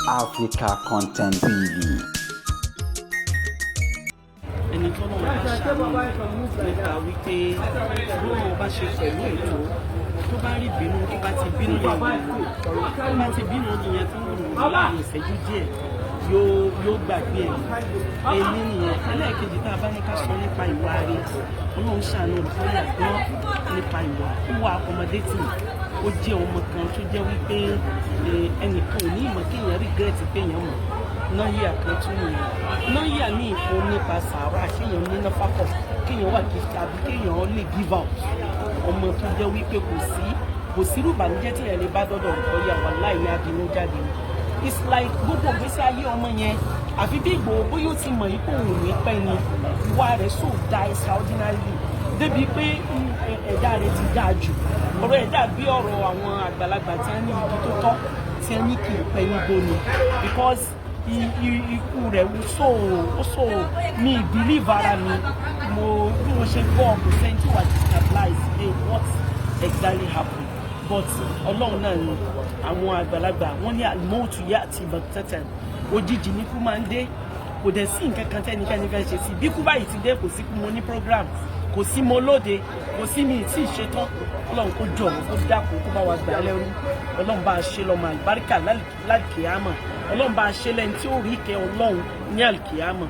Africa Content TV. Ẹni tó náà bá ṣàmì nípa wípé bó o bá ṣe pẹ̀lú ètò tó bá rí bínú tó bá ti bínú yẹn tó bá ti bínú yẹn tó ń lò láàrin ìṣẹ́jú díẹ̀ yóò gbàgbé ẹ̀ èmi nìyẹn. Ẹlẹ́ẹ̀kejì tá a bá ní ká sọ nípa ìwà rẹ̀ Ọlọ́run ṣàánú olùkọ́yà gbọ́ nípa ìwà ọmọdé tì ó jẹ́ ọmọ kan tó jẹ́ wípé ẹnìkan ò ní ìmọ̀ kéèyàn regret pé èèyàn mọ̀ náyà kan tún nìyẹn. Náyà ní ìfún nípa sàárà kéèyàn ní náfàkọ̀ kéèyàn wà gift àbí kéèyàn lè give out ọmọ tó jẹ́ wípé kò sí rúbànújẹ́ tí èèyàn lè bá dọ́dọ̀ Rukayat wà láì ní abinú jáde. It's like gbogbo ìgbésí ayé ọmọ yẹn àfi bí Ìgbòho bóyá ó ti mọ̀ yìí kó òun ní pẹ́ ni ìwà rẹ̀ so die extraordinarily débi pé ẹ̀dá rẹ̀ ti dáa jù. Ọ̀rọ̀ ẹ̀dá bí ọ̀rọ̀ àwọn àgbàlagbà tí wọ́n ní ibi tó tọ́ tí wọ́n ní kì í pẹ́ níbo ni because ikú rẹ̀ ó so mi believe ara mi bí mo ṣe gbọ́ kò sẹ́ni tí wà destabilize what exactly happened but Ọlọ́run náà ni àwọn àgbàlagbà wọ́n ní àlùmọ́ọ̀tù yá àti ìbọ̀tẹ́tẹ̀ òjijì ní kú máa ń dé kò dẹ̀ sí nǹkan kan tẹ́nikẹ́ni fẹ́ ṣe sí bí kú báyìí ti dé kò sí kú mo ní program kò sí mo lóde kò sí mi tí ì ṣetán Ọlọ́run kó jọ̀wọ́ kó dákun kó bá wa gbà lẹ́rú Ọlọ́run bá a ṣe lọ́mọ àlùbáríkà lálùkìyámà Ọlọ́run bá a ṣe lẹ́ni tí ó rí ìkẹ́ Ọlọ́run ní àlùkìyámà.